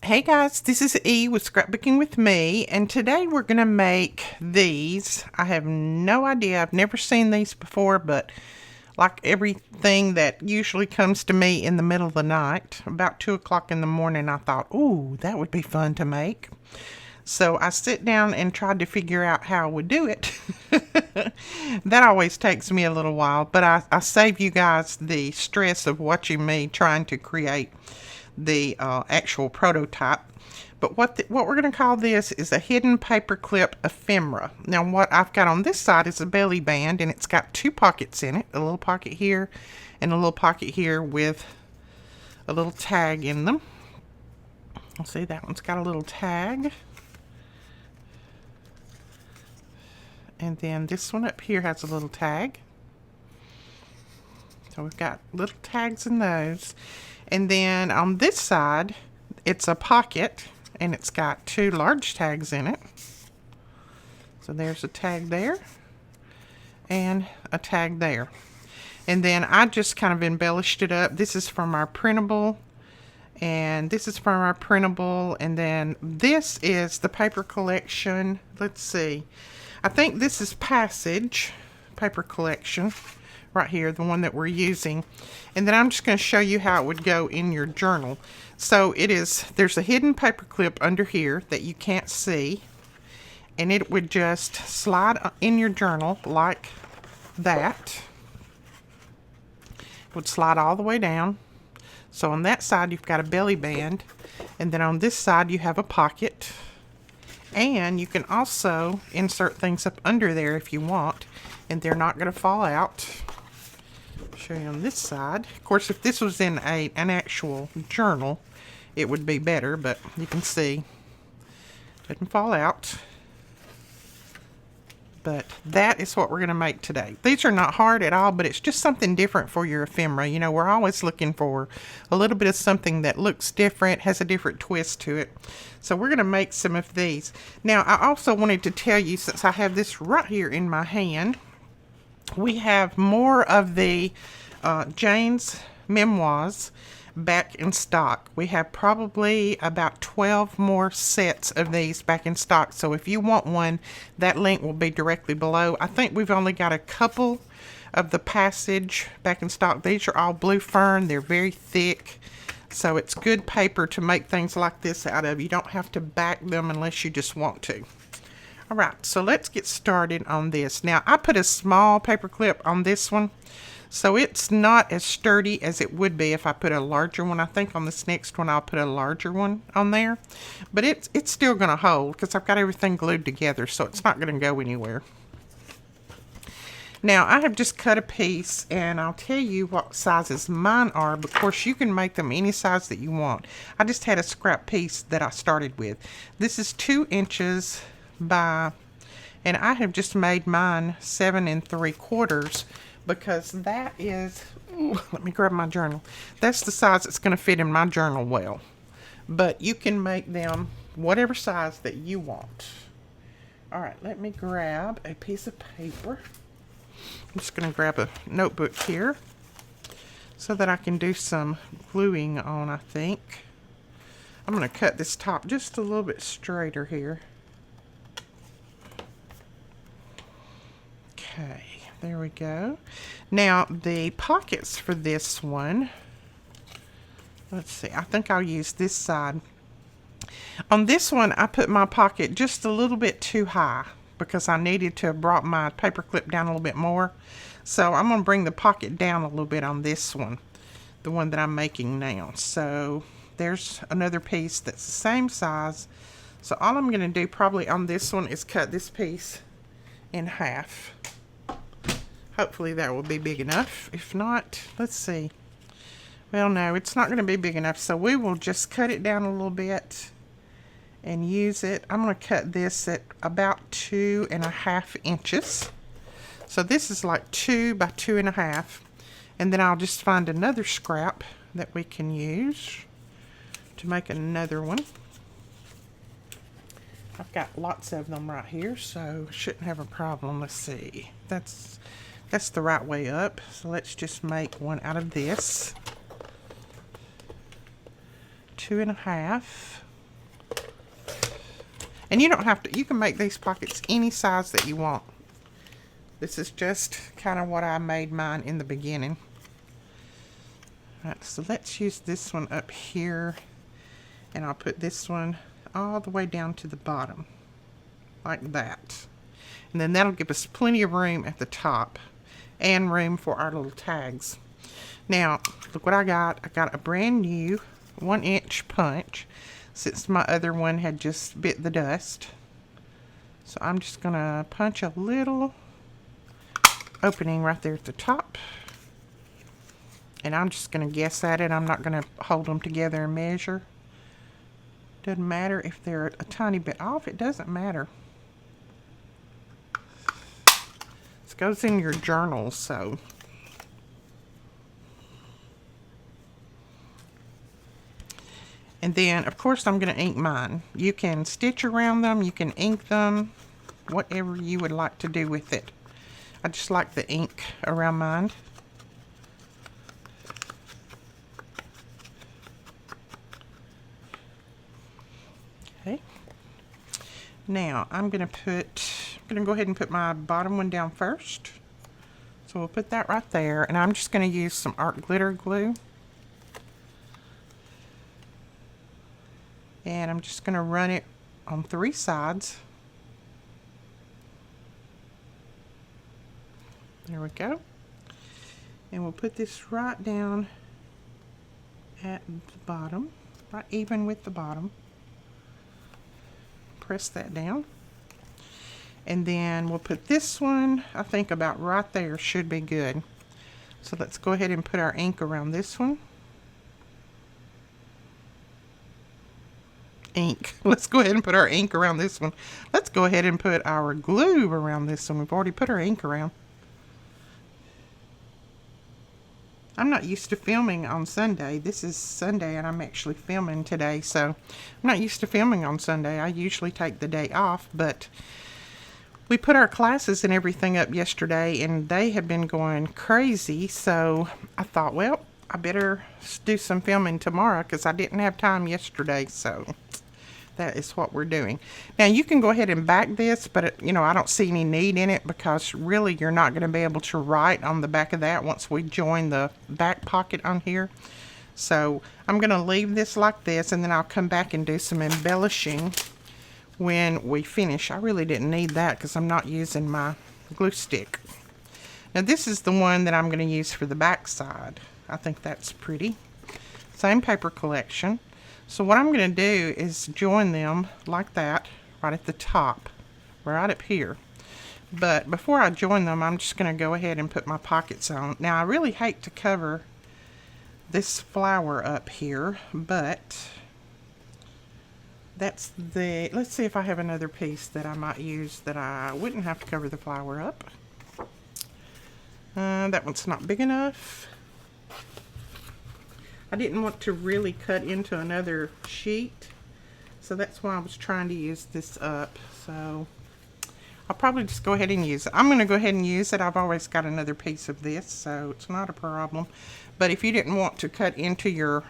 Hey guys, this is E with Scrapbooking with Me, and today we're going to make these. I have no idea, I've never seen these before, but like everything that usually comes to me in the middle of the night, about 2 o'clock in the morning, I thought, ooh, that would be fun to make. So I sit down and tried to figure out how I would do it. That always takes me a little while, but I save you guys the stress of watching me trying to create the actual prototype. But what we're going to call this is a hidden paperclip ephemera. Now what I've got on this side is a belly band, and it's got two pockets in it, a little pocket here and a little pocket here with a little tag in them. I'll see, that one's got a little tag. And then this one up here has a little tag. So we've got little tags in those. And then on this side, it's a pocket, and it's got two large tags in it. So there's a tag there, and a tag there. And then I just kind of embellished it up. This is from our printable, and this is from our printable, and then this is the paper collection. Let's see. I think this is Passage paper collection. Right here, the one that we're using. And then I'm just going to show you how it would go in your journal. So there's a hidden paper clip under here that you can't see, and it would just slide in your journal like that. It would slide all the way down. So on that side you've got a belly band, and then on this side you have a pocket, and you can also insert things up under there if you want, and they're not going to fall out. Show you on this side. Of course, if this was in an actual journal, it would be better, but you can see it doesn't fall out. But that is what we're going to make today. These are not hard at all, but it's just something different for your ephemera. You know, we're always looking for a little bit of something that looks different, has a different twist to it. So we're going to make some of these. Now, I also wanted to tell you, since I have this right here in my hand, we have more of the Jane's Memoirs back in stock. We have probably about 12 more sets of these back in stock. So if you want one, that link will be directly below. I think we've only got a couple of the Passage back in stock. These are all blue fern. They're very thick. So it's good paper to make things like this out of. You don't have to back them unless you just want to. Alright, so let's get started on this. Now, I put a small paper clip on this one, so it's not as sturdy as it would be if I put a larger one. I think on this next one I'll put a larger one on there. But it's still going to hold because I've got everything glued together, so it's not going to go anywhere. Now, I have just cut a piece, and I'll tell you what sizes mine are. But of course, you can make them any size that you want. I just had a scrap piece that I started with. This is 2 inches by, and I have just made mine 7 3/4 because that is, ooh, let me grab my journal. That's the size that's going to fit in my journal well. But you can make them whatever size that you want. Alright, let me grab a piece of paper. I'm just going to grab a notebook here so that I can do some gluing on, I think. I'm going to cut this top just a little bit straighter here. Okay, there we go. Now, the pockets for this one, let's see, I think I'll use this side. On this one, I put my pocket just a little bit too high because I needed to have brought my paper clip down a little bit more. So I'm going to bring the pocket down a little bit on this one, the one that I'm making now. So there's another piece that's the same size. So all I'm going to do probably on this one is cut this piece in half. Hopefully that will be big enough. If not, let's see. Well, no, it's not going to be big enough. So we will just cut it down a little bit and use it. I'm going to cut this at about 2.5 inches. So this is like 2 by 2.5. And then I'll just find another scrap that we can use to make another one. I've got lots of them right here, so shouldn't have a problem. Let's see. That's the right way up. So let's just make one out of this. 2.5. And you don't have to, you can make these pockets any size that you want. This is just kind of what I made mine in the beginning. All right, so let's use this one up here, and I'll put this one all the way down to the bottom, like that. And then that'll give us plenty of room at the top and room for our little tags. Now, look what I got. I got a brand new 1-inch punch, since my other one had just bit the dust. So I'm just gonna punch a little opening right there at the top. And I'm just gonna guess at it. I'm not gonna hold them together and measure. Doesn't matter if they're a tiny bit off, it doesn't matter. This goes in your journal, so. And then, of course, I'm going to ink mine. You can stitch around them, you can ink them, whatever you would like to do with it. I just like the ink around mine. Okay. Now, I'm going to go ahead and put my bottom one down first. So we'll put that right there, and I'm just going to use some art glitter glue. And I'm just going to run it on 3 sides. There we go. And we'll put this right down at the bottom, right even with the bottom. Press that down. And then we'll put this one, I think about right there should be good. So let's go ahead and put our ink around this one. Ink. Let's go ahead and put our ink around this one. Let's go ahead and put our glue around this one. We've already put our ink around. I'm not used to filming on Sunday. This is Sunday and I'm actually filming today, so I'm not used to filming on Sunday. I usually take the day off, but we put our classes and everything up yesterday and they have been going crazy, so I thought, well, I better do some filming tomorrow because I didn't have time yesterday, so that is what we're doing. Now you can go ahead and back this, but you know, I don't see any need in it because really you're not going to be able to write on the back of that once we join the back pocket on here. So I'm going to leave this like this, and then I'll come back and do some embellishing when we finish. I really didn't need that because I'm not using my glue stick. Now this is the one that I'm going to use for the back side. I think that's pretty. Same paper collection. So what I'm going to do is join them like that right at the top, right up here. But before I join them, I'm just going to go ahead and put my pockets on. Now I really hate to cover this flower up here, but that's the, let's see if I have another piece that I might use that I wouldn't have to cover the flower up. That one's not big enough. I didn't want to really cut into another sheet, so that's why I was trying to use this up. So I'll probably just go ahead and use it. I'm going to go ahead and use it. I've always got another piece of this, so it's not a problem. But if you didn't want to cut into your,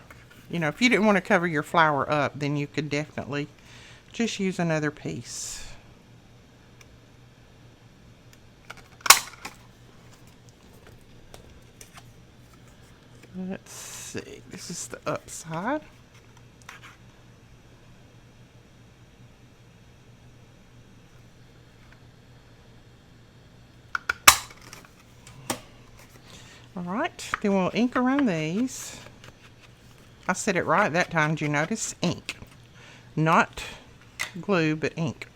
you know, if you didn't want to cover your flower up, then you could definitely just use another piece. Let's see, this is the upside. Alright, then we'll ink around these. I said it right that time, did you notice? Ink. Not glue, but ink.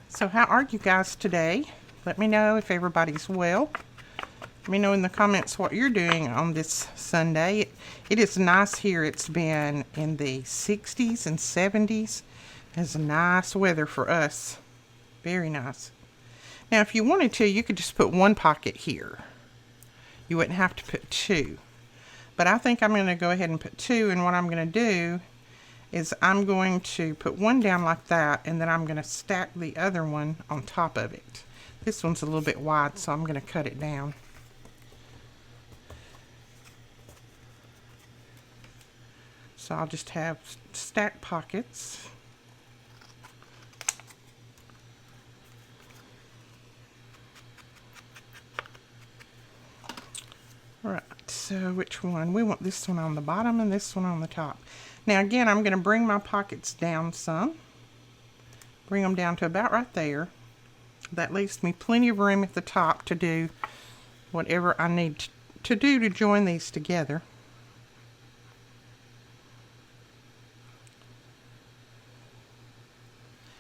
So how are you guys today? Let me know if everybody's well. Let me know in the comments what you're doing on this Sunday. It is nice here. It's been in the 60s and 70s. It's nice weather for us. Very nice. Now if you wanted to, you could just put one pocket here. You wouldn't have to put two. But I think I'm going to go ahead and put two, and what I'm going to do is I'm going to put one down like that, and then I'm going to stack the other one on top of it. This one's a little bit wide, so I'm going to cut it down. So I'll just have stacked pockets. Alright, so which one? We want this one on the bottom and this one on the top. Now again, I'm going to bring my pockets down some. Bring them down to about right there. That leaves me plenty of room at the top to do whatever I need to do to join these together.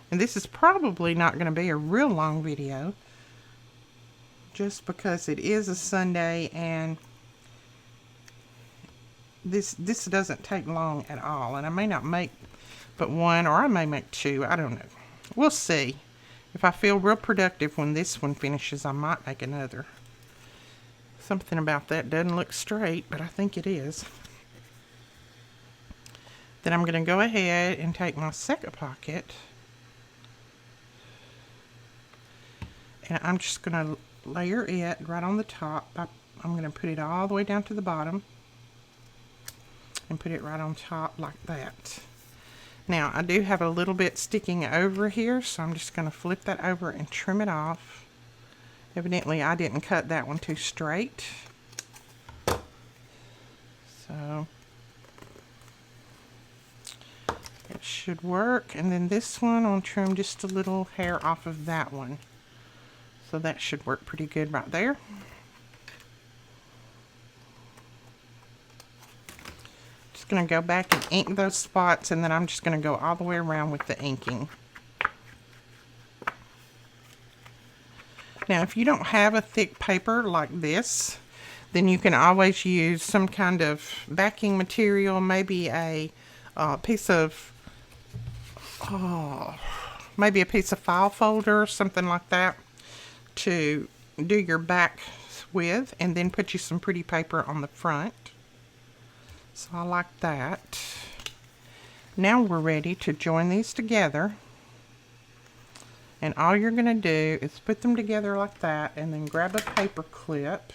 And this is probably not going to be a real long video, just because it is a Sunday and this doesn't take long at all. And I may not make but one, or I may make two. I don't know. We'll see. If I feel real productive when this one finishes, I might make another. Something about that doesn't look straight, but I think it is. Then I'm going to go ahead and take my second pocket, and I'm just going to layer it right on the top. I'm going to put it all the way down to the bottom and put it right on top like that. Now I do have a little bit sticking over here, so I'm just going to flip that over and trim it off. Evidently I didn't cut that one too straight. So it should work. And then this one, I'll trim just a little hair off of that one. So that should work pretty good right there. Just going to go back and ink those spots, and then I'm just going to go all the way around with the inking. Now if you don't have a thick paper like this, then you can always use some kind of backing material, maybe a piece of file folder or something like that, to do your back with, and then put you some pretty paper on the front. So I like that. Now we're ready to join these together, and all you're going to do is put them together like that, and then grab a paper clip.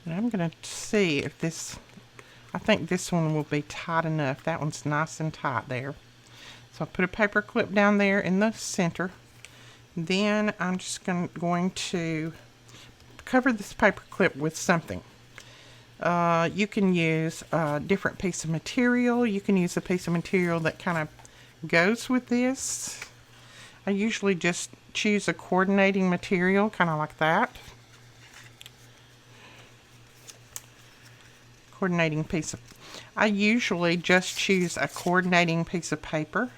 And I'm going to see if this, I think this one will be tight enough. That one's nice and tight there. So I'll put a paper clip down there in the center. Then I'm just going to cover this paper clip with something. You can use a different piece of material. You can use a piece of material that kind of goes with this. I usually just choose a coordinating material, kind of like that. Coordinating piece of, I usually just choose a coordinating piece of paper,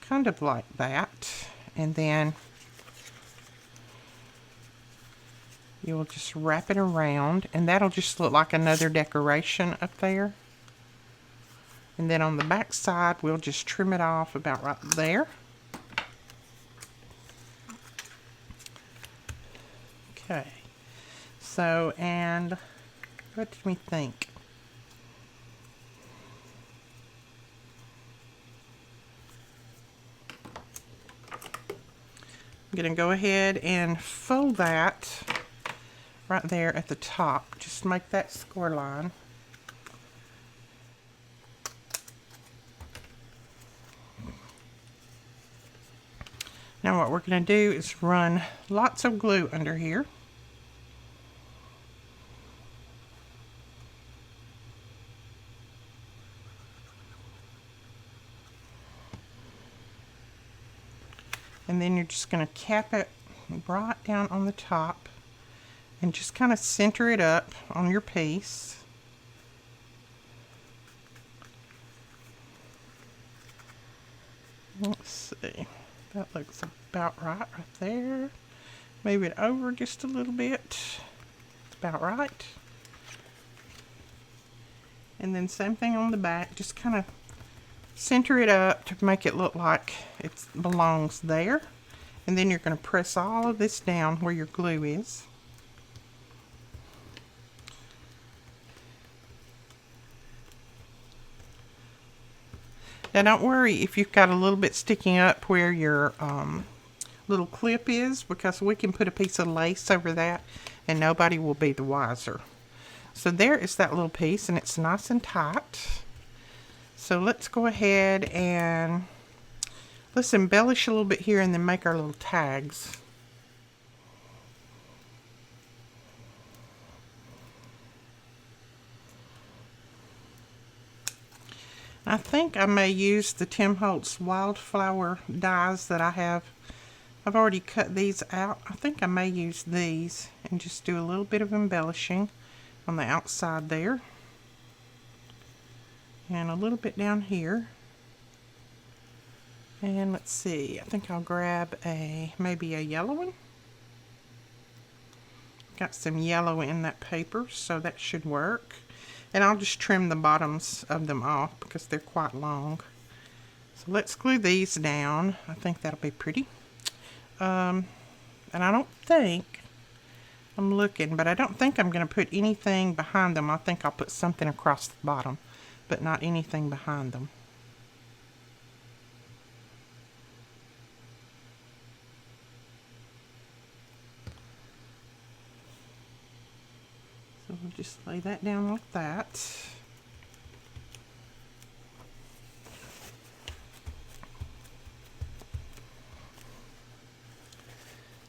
kind of like that, and then you will just wrap it around, and that'll just look like another decoration up there. And then on the back side, we'll just trim it off about right there. Okay, so, and what did we think? I'm going to go ahead and fold that right there at the top. Just make that score line. Now what we're going to do is run lots of glue under here. And then you're just going to cap it right down on the top and just kind of center it up on your piece. Let's see, that looks about right there. Move it over just a little bit. It's about right. And then same thing on the back, just kind of center it up to make it look like it belongs there. And then you're going to press all of this down where your glue is. Now don't worry if you've got a little bit sticking up where your little clip is, because we can put a piece of lace over that and nobody will be the wiser. So there is that little piece, and it's nice and tight. So let's go ahead and let's embellish a little bit here and then make our little tags. I think I may use the Tim Holtz wildflower dies that I have. I've already cut these out. I think I may use these and just do a little bit of embellishing on the outside there. And a little bit down here. And let's see, I think I'll grab maybe a yellow one. Got some yellow in that paper, so that should work. And I'll just trim the bottoms of them off because they're quite long. So let's glue these down. I think that'll be pretty. And I don't think, I'm looking, but I don't think I'm going to put anything behind them. I think I'll put something across the bottom, but not anything behind them. So we'll just lay that down like that.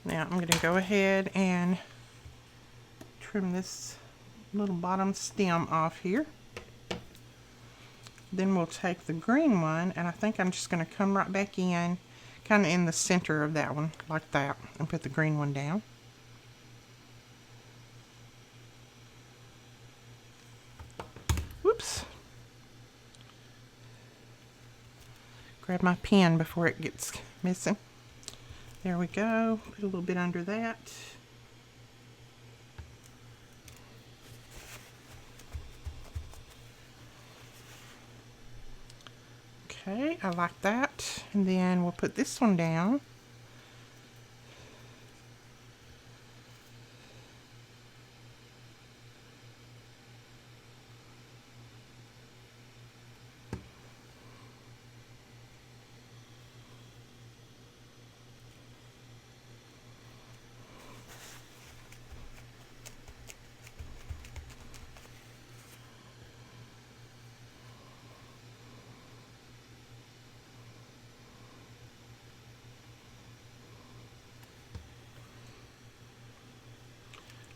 Now I'm going to go ahead and trim this little bottom stem off here. Then we'll take the green one, and I think I'm just going to come right back in, kind of in the center of that one, like that, and put the green one down. Whoops. Grab my pen before it gets missing. There we go. Put a little bit under that. Okay, I like that. And then we'll put this one down.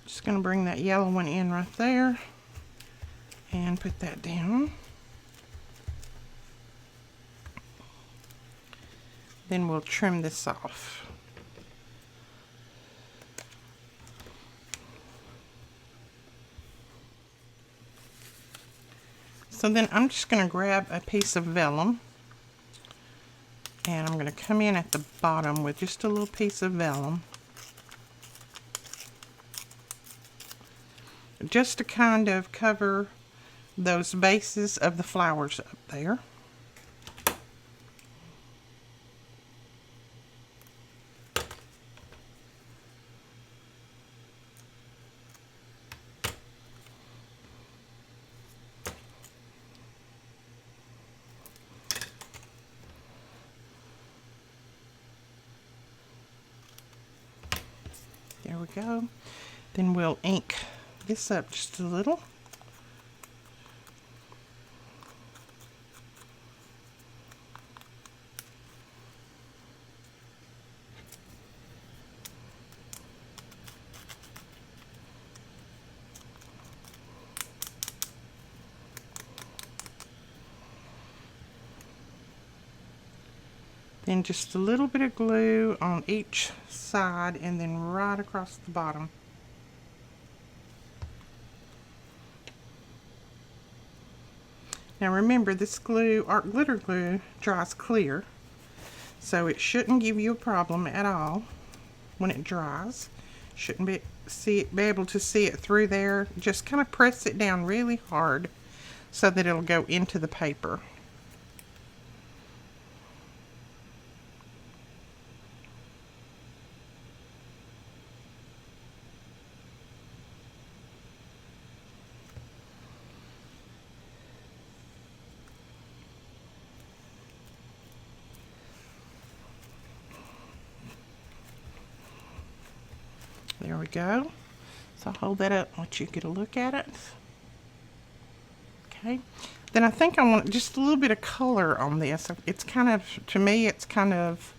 Just going to bring that yellow one in right there and put that down. Then we'll trim this off. So then I'm just going to grab a piece of vellum, and I'm going to come in at the bottom with just a little piece of vellum, just to kind of cover those bases of the flowers up there. There we go. Then we'll ink this up just a little. Then just a little bit of glue on each side and then right across the bottom. Now remember, this glue, art glitter glue, dries clear, so it shouldn't give you a problem at all when it dries. Shouldn't be able to see it through there. Just kind of press it down really hard so that it'll go into the paper. There we go. So I'll hold that up and let you get a look at it. Okay. Then I think I want just a little bit of color on this. It's kind of, to me, it's kind of,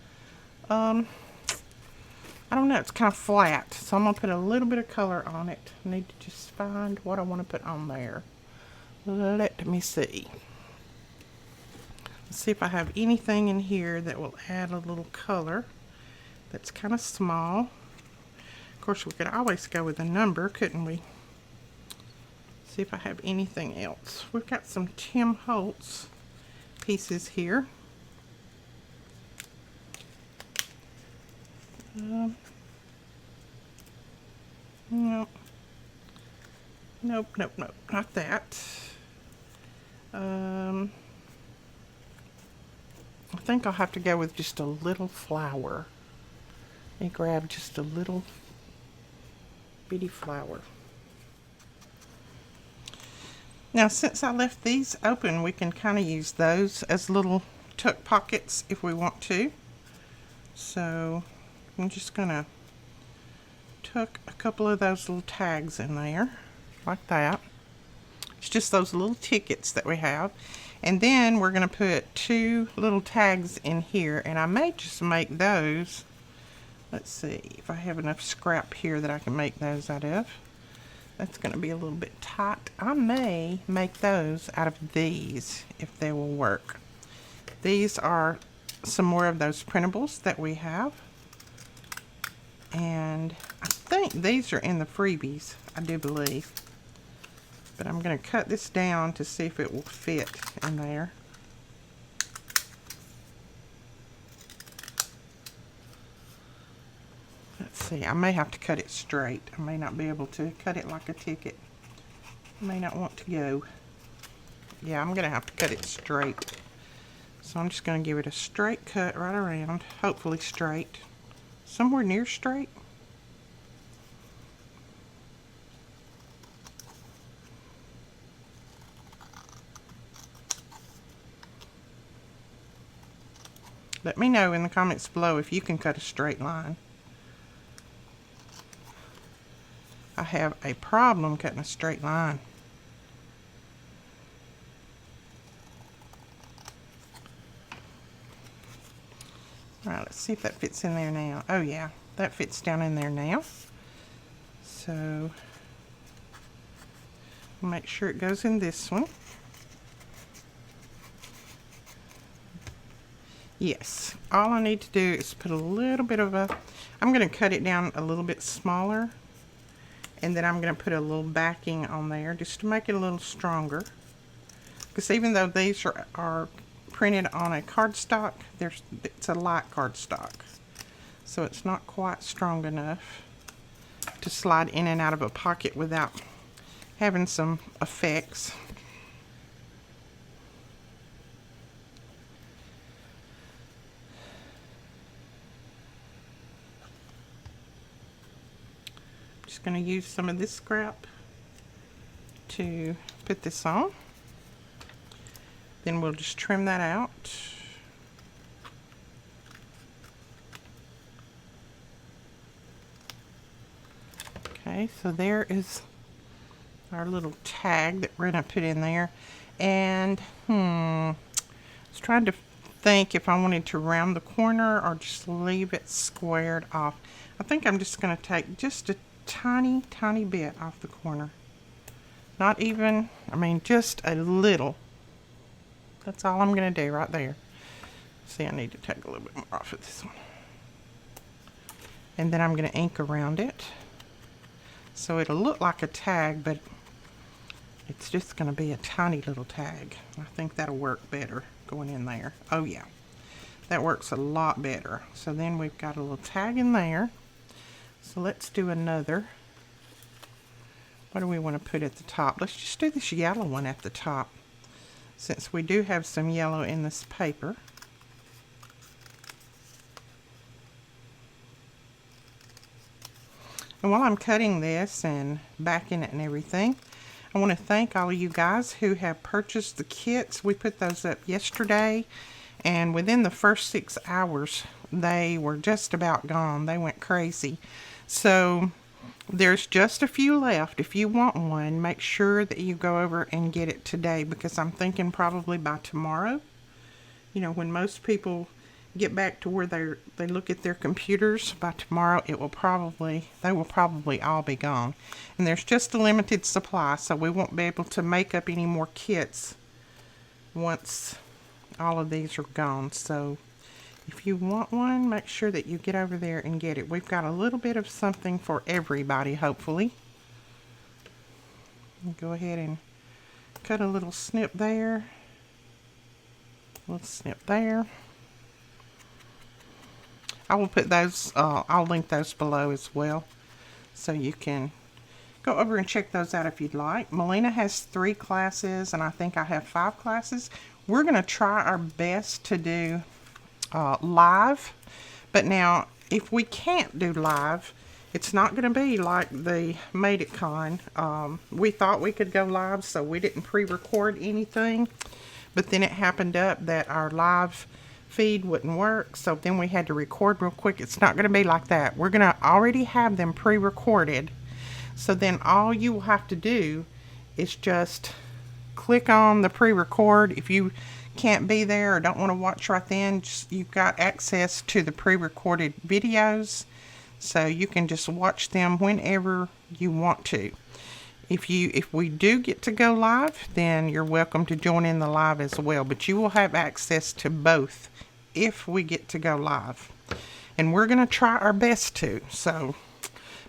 I don't know, it's kind of flat. So I'm going to put a little bit of color on it. I need to just find what I want to put on there. Let me see. Let's see if I have anything in here that will add a little color that's kind of small. Of course, we could always go with a number, couldn't we? See if I have anything else. We've got some Tim Holtz pieces here. Nope. Nope, nope, nope, not that. I think I'll have to go with just a little flower. Let me grab just a little bitty flower. Now, since I left these open, we can kind of use those as little tuck pockets if we want to. So I'm just gonna tuck a couple of those little tags in there, like that. It's just those little tickets that we have. And then we're gonna put 2 little tags in here, and I may just make those. Let's see if I have enough scrap here that I can make those out of. That's going to be a little bit tight. I may make those out of these if they will work. These are some more of those printables that we have. And I think these are in the freebies, I do believe. But I'm going to cut this down to see if it will fit in there. Let's see, I may have to cut it straight. I may not be able to cut it like a ticket. I may not want to go. Yeah, I'm going to have to cut it straight. So I'm just going to give it a straight cut right around, hopefully straight. Somewhere near straight. Let me know in the comments below if you can cut a straight line. I have a problem cutting a straight line. All right, let's see if that fits in there now. Oh yeah, that fits down in there now. So make sure it goes in this one. Yes, all I need to do is put a little bit of I'm going to cut it down a little bit smaller. And then I'm going to put a little backing on there just to make it a little stronger. Because even though these are printed on a cardstock, it's a light cardstock. So it's not quite strong enough to slide in and out of a pocket without having some effects. Just going to use some of this scrap to put this on. Then we'll just trim that out. Okay, so there is our little tag that we're going to put in there. And I was trying to think if I wanted to round the corner or just leave it squared off. I think I'm just going to take just a tiny bit off the corner. Not even, I mean, just a little. That's all I'm going to do right there. See, I need to take a little bit more off of this one. And then I'm going to ink around it. So it'll look like a tag, but it's just going to be a tiny little tag. I think that'll work better going in there. Oh yeah, that works a lot better. So then we've got a little tag in there. So let's do another. What do we want to put at the top? Let's just do this yellow one at the top, since we do have some yellow in this paper. And while I'm cutting this and backing it and everything, I want to thank all of you guys who have purchased the kits. We put those up yesterday, and within the first 6 hours, they were just about gone. They went crazy. So There's just a few left. If you want one, make sure that you go over and get it today, because I'm thinking probably by tomorrow, when most people get back to where they look at their computers, by tomorrow they will probably all be gone. And there's just a limited supply, so we won't be able to make up any more kits once all of these are gone. So if you want one, make sure that you get over there and get it. We've got a little bit of something for everybody, hopefully. Go ahead and cut a little snip there. A little snip there. I will put those, I'll link those below as well, so you can go over and check those out if you'd like. Melina has 3 classes, and I think I have 5 classes. We're going to try our best to do live, but now if we can't do live, it's not going to be like the Made It Con. We thought we could go live, so we didn't pre-record anything, but then it happened up that our live feed wouldn't work, so then we had to record real quick. It's not going to be like that. We're going to already have them pre-recorded, so then all you will have to do is just click on the pre-record. If you can't be there or don't want to watch right then, you've got access to the pre-recorded videos, so you can just watch them whenever you want to. If we do get to go live, then you're welcome to join in the live as well, but you will have access to both if we get to go live, and we're going to try our best to. So,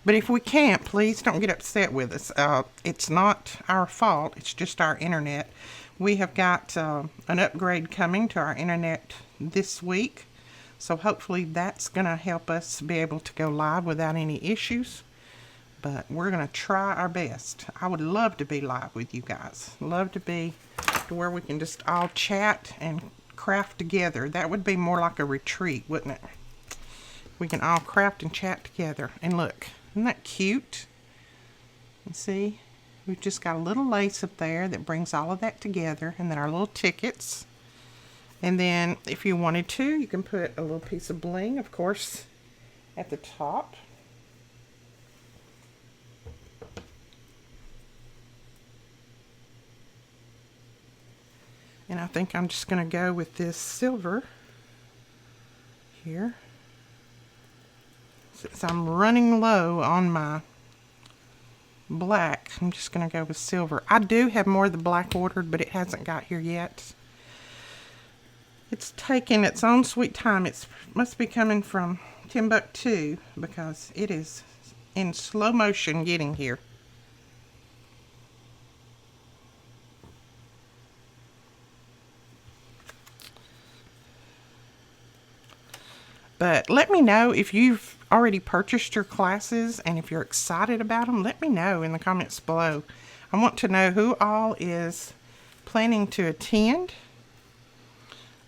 but if we can't, please don't get upset with us. It's not our fault. It's just our internet. We have got an upgrade coming to our internet this week, so hopefully that's going to help us be able to go live without any issues. But we're going to try our best. I would love to be live with you guys. Love to be to where we can just all chat and craft together. That would be more like a retreat, wouldn't it? We can all craft and chat together. And look, isn't that cute? You see, we've just got a little lace up there that brings all of that together, and then our little tickets. And then if you wanted to, you can put a little piece of bling, of course, at the top. And I think I'm just going to go with this silver here. Since I'm running low on my black, I'm just going to go with silver. I do have more of the black ordered, but it hasn't got here yet. It's taking its own sweet time. It must be coming from Timbuktu, because it is in slow motion getting here. But let me know if you've already purchased your classes, and if you're excited about them, let me know in the comments below. I want to know who all is planning to attend.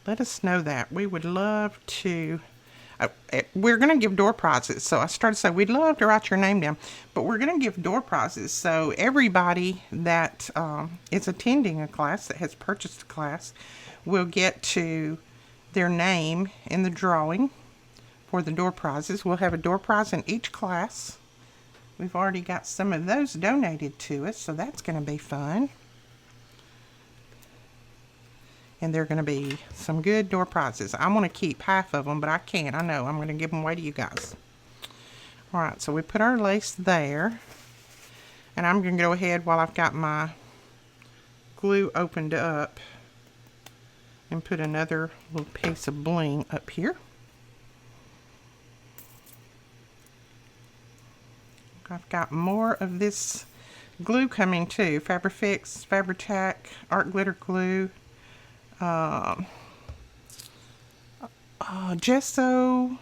Let us know that. We would love to. We're going to give door prizes. So I started to say we'd love to write your name down, but we're going to give door prizes. So everybody that is attending a class, that has purchased a class, will get to their name in the drawing for the door prizes. We'll have a door prize in each class. We've already got some of those donated to us, so that's going to be fun. And they're going to be some good door prizes. I want to keep half of them, but I can't. I know. I'm going to give them away to you guys. Alright, so we put our lace there. And I'm going to go ahead while I've got my glue opened up and put another little piece of bling up here. I've got more of this glue coming too. Fabrifix, Fabri-Tac, Art Glitter Glue, gesso,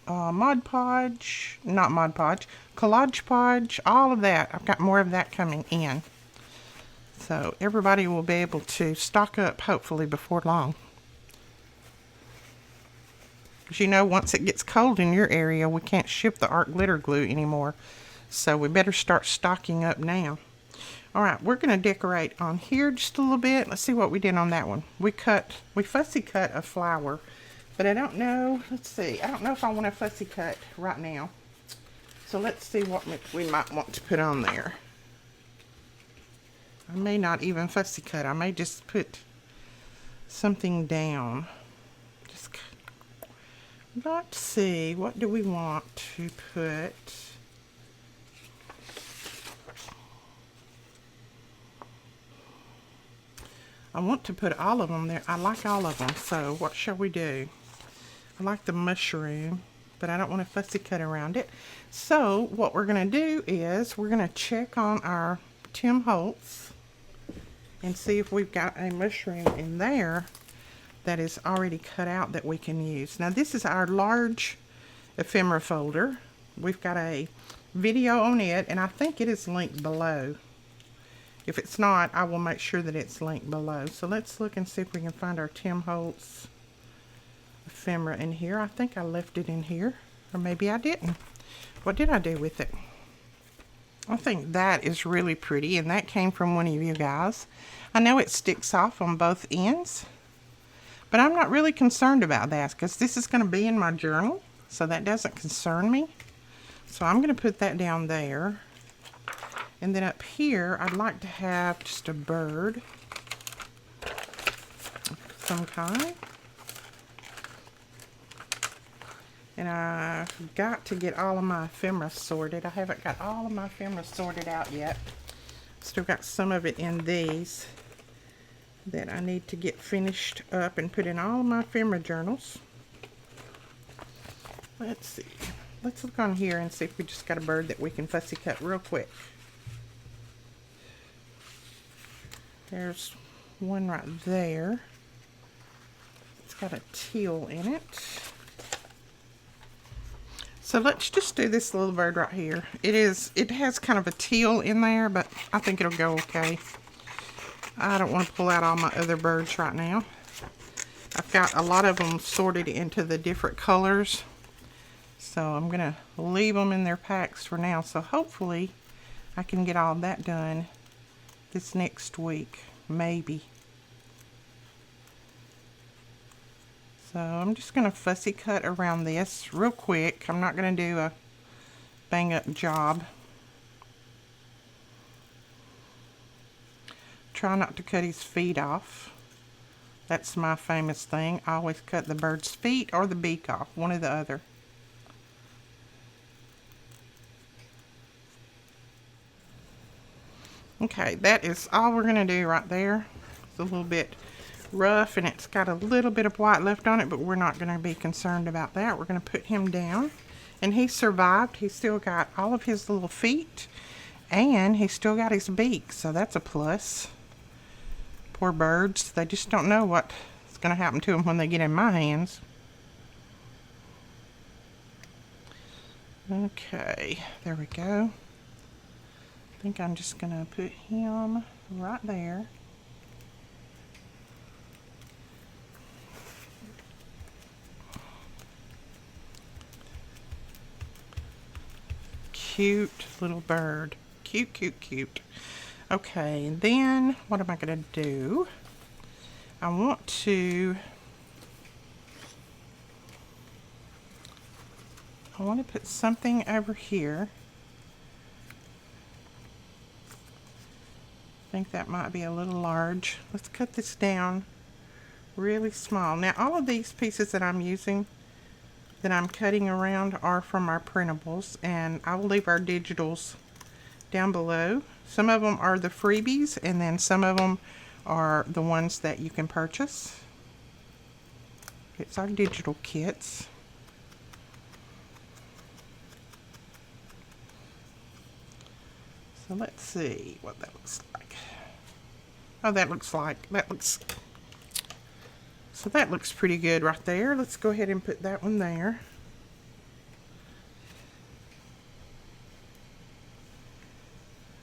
Mod Podge, not Mod Podge, Collage Podge, all of that. I've got more of that coming in. So everybody will be able to stock up hopefully before long. Because you know, once it gets cold in your area, we can't ship the art glitter glue anymore. So we better start stocking up now. Alright, we're going to decorate on here just a little bit. Let's see what we did on that one. We fussy cut a flower. But I don't know, let's see. I don't know if I want to fussy cut right now. So let's see what we might want to put on there. I may not even fussy cut. I may just put something down. Just let's see, what do we want to put? I want to put all of them there. I like all of them, so what shall we do? I like the mushroom, but I don't want to fussy cut around it. So what we're going to do is we're going to check on our Tim Holtz and see if we've got a mushroom in there that is already cut out that we can use. Now this is our large ephemera folder. We've got a video on it, and I think it is linked below. If it's not, I will make sure that it's linked below. So let's look and see if we can find our Tim Holtz ephemera in here. I think I left it in here, or maybe I didn't. What did I do with it? I think that is really pretty, and that came from one of you guys. I know it sticks off on both ends, but I'm not really concerned about that because this is going to be in my journal, so that doesn't concern me. So I'm going to put that down there. And then up here, I'd like to have just a bird of some kind. And I've got to get all of my ephemera sorted. I haven't got all of my ephemera sorted out yet. Still got some of it in these that I need to get finished up and put in all of my ephemera journals. Let's see. Let's look on here and see if we just got a bird that we can fussy cut real quick. There's one right there. It's got a teal in it. So let's just do this little bird right here. It has kind of a teal in there, but I think it'll go okay. I don't want to pull out all my other birds right now. I've got a lot of them sorted into the different colors. So I'm going to leave them in their packs for now. So hopefully I can get all that done this next week, maybe. So I'm just going to fussy cut around this real quick. I'm not going to do a bang up job. Try not to cut his feet off. That's my famous thing. I always cut the bird's feet or the beak off, one or the other. Okay, that is all we're going to do right there. It's a little bit rough and it's got a little bit of white left on it, but we're not going to be concerned about that. We're going to put him down, and he survived. He's still got all of his little feet, and he's still got his beak, so that's a plus. Poor birds, they just don't know what's going to happen to them when they get in my hands. Okay, there we go. I think I'm just going to put him right there. Cute little bird. Cute, cute, cute. Okay, and then what am I going to do? I want to put something over here. I think that might be a little large. Let's cut this down really small. Now all of these pieces that I'm using, that I'm cutting around, are from our printables, and I will leave our digitals down below. Some of them are the freebies, and then some of them are the ones that you can purchase. It's our digital kits. So let's see what that looks like. Oh, that looks so that looks pretty good right there. Let's go ahead and put that one there.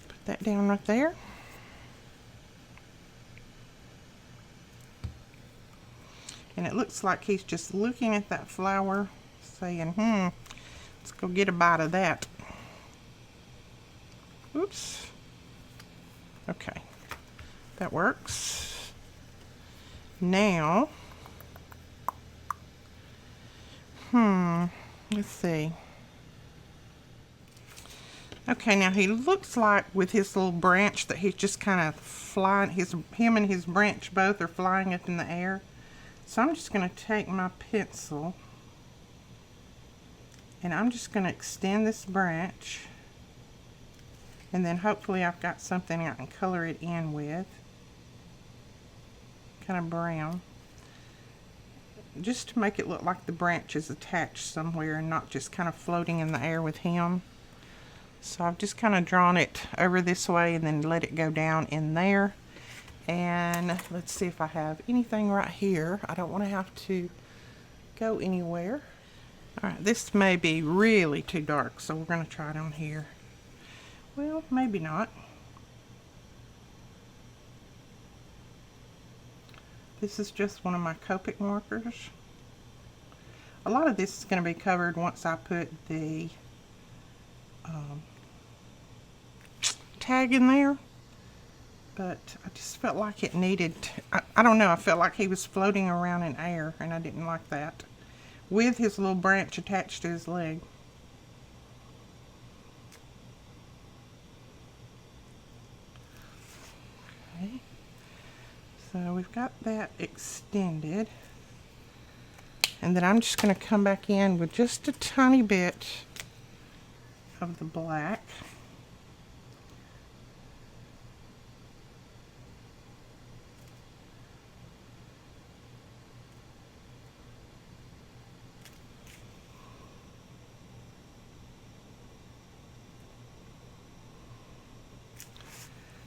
Put that down right there. And it looks like he's just looking at that flower saying, let's go get a bite of that. Oops. Okay. That works. Now, let's see. Okay, now he looks like with his little branch that he's just kind of flying, him and his branch both are flying up in the air. So I'm just going to take my pencil and I'm just going to extend this branch, and then hopefully I've got something I can color it in with, kind of brown, just to make it look like the branch is attached somewhere and not just kind of floating in the air with him. So I've just kind of drawn it over this way and then let it go down in there. And let's see if I have anything right here. I don't want to have to go anywhere. Alright, this may be really too dark, so we're going to try it on here. Well, maybe not. This is just one of my Copic markers. A lot of this is going to be covered once I put the tag in there, but I just felt like it needed, I don't know, I felt like he was floating around in air and I didn't like that with his little branch attached to his leg. Okay, so we've got that extended, and then I'm just going to come back in with just a tiny bit of the black.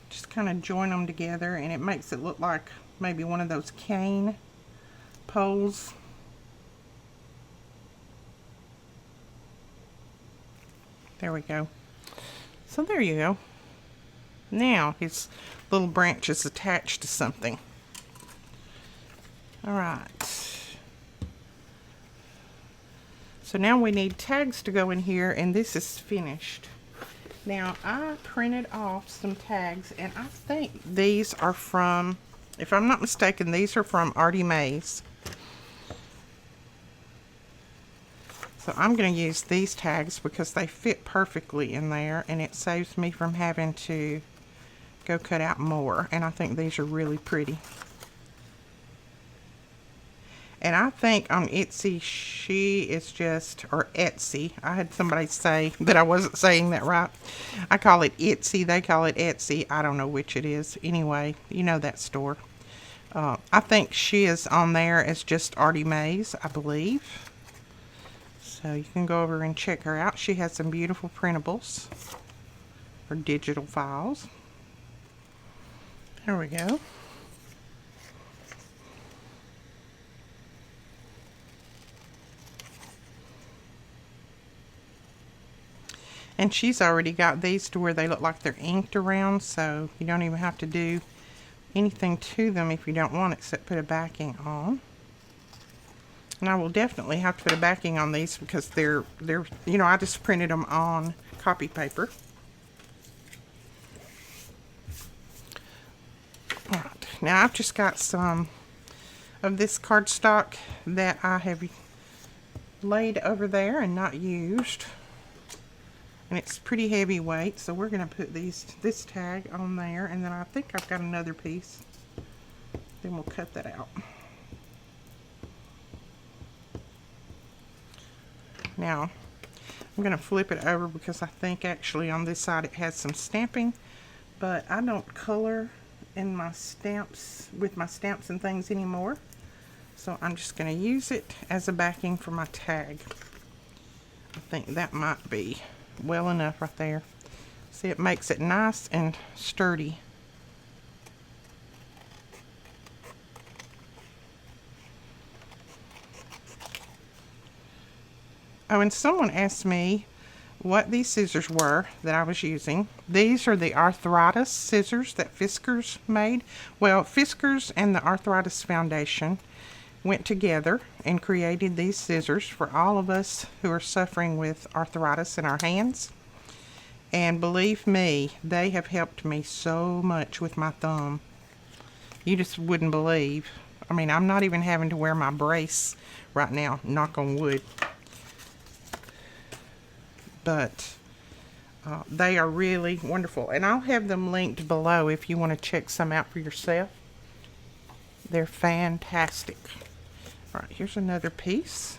Just kind of join them together, and it makes it look like maybe one of those cane poles. There we go. So there you go. Now his little branch is attached to something. Alright. So now we need tags to go in here, and this is finished. Now I printed off some tags, and I think these are from, if I'm not mistaken, these are from Artie Mays. So I'm going to use these tags because they fit perfectly in there, and it saves me from having to go cut out more. And I think these are really pretty. And I think on Etsy, she is just, or Etsy. I had somebody say that I wasn't saying that right. I call it Etsy. They call it Etsy. I don't know which it is. Anyway, you know that store. I think she is on there as just Artie Mays, I believe. So you can go over and check her out. She has some beautiful printables or digital files. There we go. And she's already got these to where they look like they're inked around, so you don't even have to do anything to them if you don't want, except put a backing on. And I will definitely have to put a backing on these because they're you know, I just printed them on copy paper. Alright, now I've just got some of this cardstock that I have laid over there and not used. And it's pretty heavyweight, so we're going to put this tag on there, and then I think I've got another piece. Then we'll cut that out. Now, I'm going to flip it over because I think actually on this side it has some stamping, but I don't color in my stamps with my stamps and things anymore. So I'm just going to use it as a backing for my tag. I think that might be well enough right there. See, it makes it nice and sturdy. Oh, and someone asked me what these scissors were that I was using. These are the arthritis scissors that Fiskars made. Well, Fiskars and the Arthritis Foundation went together and created these scissors for all of us who are suffering with arthritis in our hands. And believe me, they have helped me so much with my thumb. You just wouldn't believe. I mean, I'm not even having to wear my brace right now, knock on wood. But They are really wonderful, and I'll have them linked below if you want to check some out for yourself. They're fantastic. All right, here's another piece.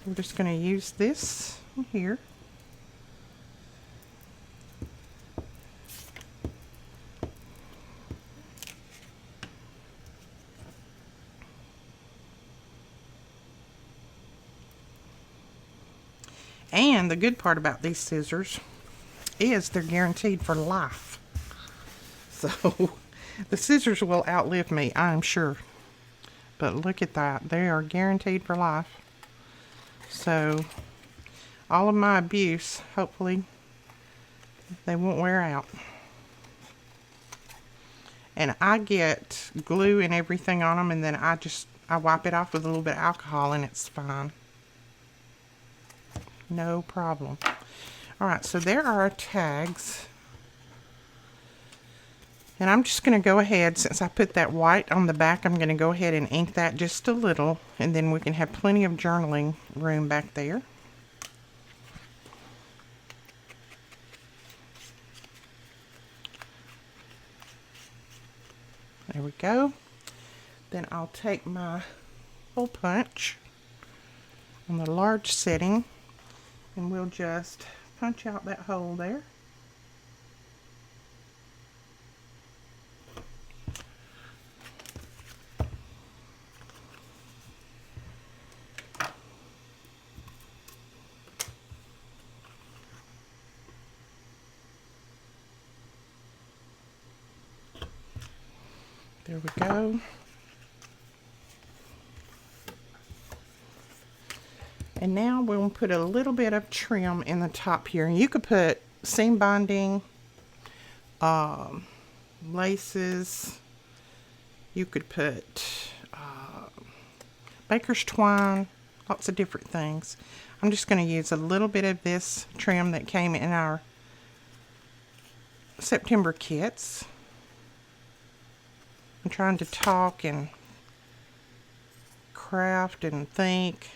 We're just going to use this here. And the good part about these scissors is they're guaranteed for life. So the scissors will outlive me, I'm sure. But look at that. They are guaranteed for life. So all of my abuse, hopefully, they won't wear out. And I get glue and everything on them, and then I wipe it off with a little bit of alcohol, and it's fine. No problem. All right, so there are our tags. And I'm just going to go ahead, since I put that white on the back, I'm going to go ahead and ink that just a little, and then we can have plenty of journaling room back there. There we go. Then I'll take my hole punch on the large setting, and we'll just punch out that hole there. There we go. And now we'll put a little bit of trim in the top here. And you could put seam binding, laces. You could put baker's twine, lots of different things. I'm just going to use a little bit of this trim that came in our September kits. I'm trying to talk and craft and think.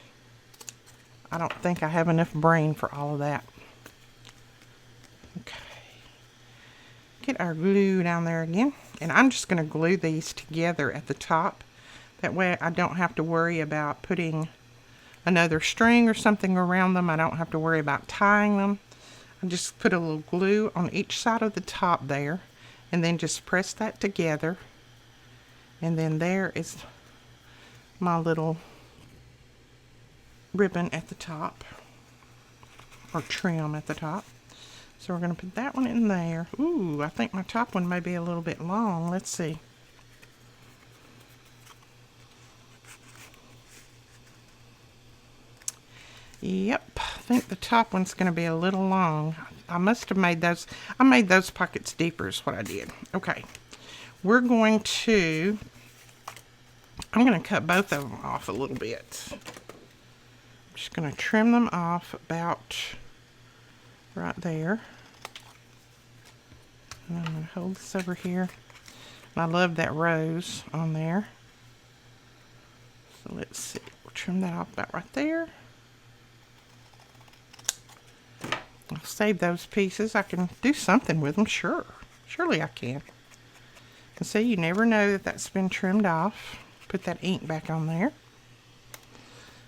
I don't think I have enough brain for all of that. Okay. Get our glue down there again. And I'm just going to glue these together at the top. That way I don't have to worry about putting another string or something around them. I don't have to worry about tying them. I just put a little glue on each side of the top there. And then just press that together. And then there is my little ribbon at the top, or trim at the top. So we're going to put that one in there. Ooh, I think my top one may be a little bit long. Let's see. Yep, I think the top one's going to be a little long. I must have made those, I made those pockets deeper is what I did. Okay, we're going to, I'm going to cut both of them off a little bit. Just going to trim them off about right there. And I'm going to hold this over here. And I love that rose on there. So let's see. We'll trim that off about right there. I'll save those pieces. I can do something with them, sure. Surely I can. And see, you never know that that's been trimmed off. Put that ink back on there.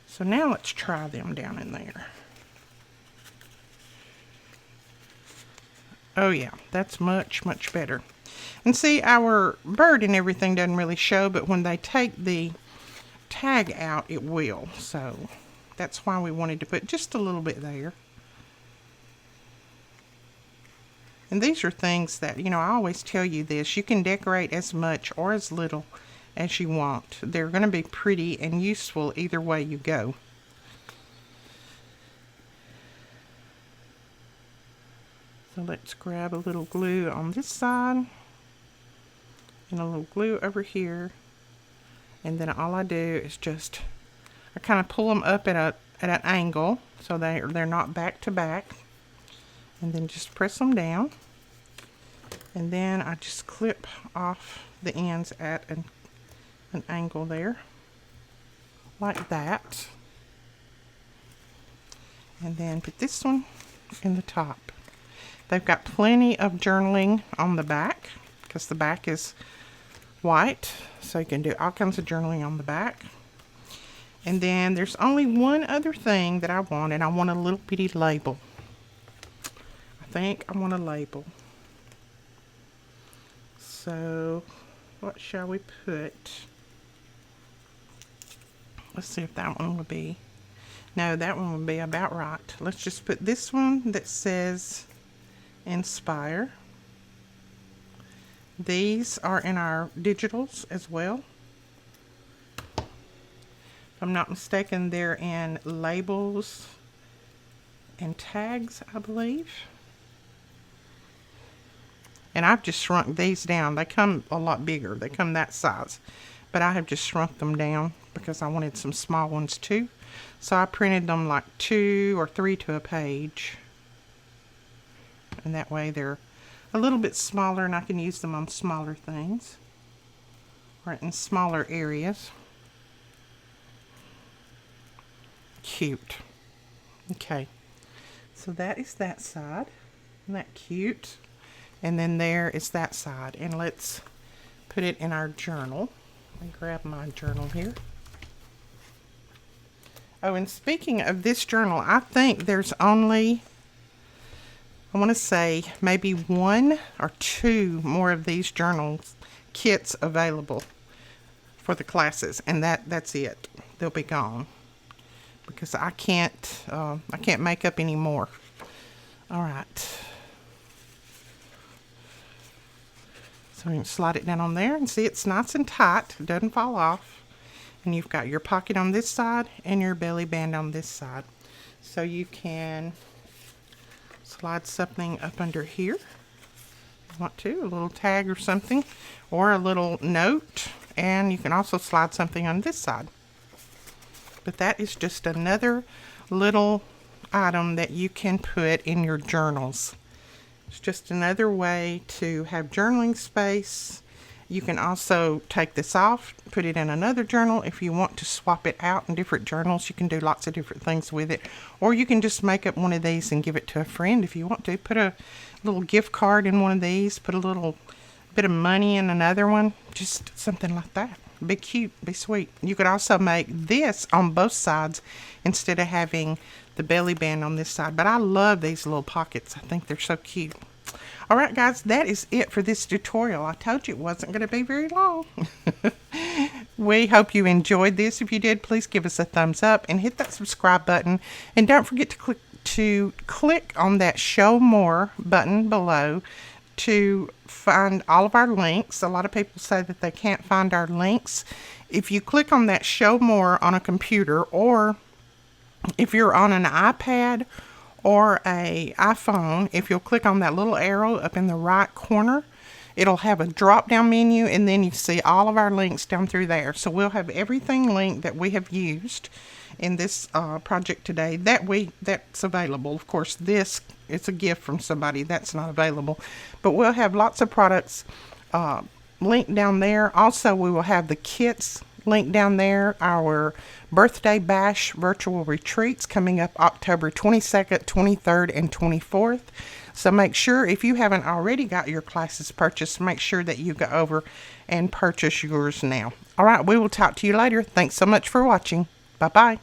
So now let's try them down in there. Oh yeah, that's much, much better. And see, our bird and everything doesn't really show, but when they take the tag out, it will. So that's why we wanted to put just a little bit there. And these are things that, you know, I always tell you this. You can decorate as much or as little as you want. They're going to be pretty and useful either way you go. So let's grab a little glue on this side and a little glue over here, and then all I do is just I kind of pull them up at an angle so they're not back to back, and then just press them down, and then I just clip off the ends at an angle there, like that, and then put this one in the top. They've got plenty of journaling on the back because the back is white. So you can do all kinds of journaling on the back. And then there's only one other thing that I want, and I want a little bitty label. I think I want a label. So what shall we put? Let's see if that one would be. No, that one would be about right. Let's just put this one that says Inspire. These are in our digitals as well. If I'm not mistaken, they're in labels and tags, I believe. And I've just shrunk these down. They come a lot bigger. They come that size. But I have just shrunk them down because I wanted some small ones too. So I printed them like 2 or 3 to a page. And that way they're a little bit smaller and I can use them on smaller things. Or in smaller areas. Cute. Okay. So that is that side. Isn't that cute? And then there is that side. And let's put it in our journal. Let me grab my journal here. Oh, and speaking of this journal, I think there's only, I want to say maybe 1 or 2 more of these journal kits available for the classes, and that's it. They'll be gone because I can't make up any more. All right. So you can slide it down on there and see it's nice and tight. It doesn't fall off. And you've got your pocket on this side and your belly band on this side. So you can slide something up under here. If you want to, a little tag or something, or a little note. And you can also slide something on this side. But that is just another little item that you can put in your journals. It's just another way to have journaling space. You can also take this off, put it in another journal. If you want to swap it out in different journals, you can do lots of different things with it. Or you can just make up one of these and give it to a friend if you want to. Put a little gift card in one of these, put a little bit of money in another one, just something like that. Be cute, be sweet. You could also make this on both sides instead of having the belly band on this side. But I love these little pockets. I think they're so cute. Alright guys, that is it for this tutorial. I told you it wasn't going to be very long. We hope you enjoyed this. If you did, please give us a thumbs up and hit that subscribe button. And don't forget to click on that show more button below to find all of our links. A lot of people say that they can't find our links. If you click on that show more on a computer, or if you're on an iPad or a iPhone, if you'll click on that little arrow up in the right corner, it'll have a drop down menu, and then you see all of our links down through there. So we'll have everything linked that we have used in this project today that's available. Of course, this, it's a gift from somebody, that's not available, but we'll have lots of products linked down there. Also, we will have the kits linked down there. Our birthday bash virtual retreats coming up October 22nd, 23rd, and 24th. So make sure, if you haven't already got your classes purchased, make sure that you go over and purchase yours now. All right, we will talk to you later. Thanks so much for watching. Bye-bye.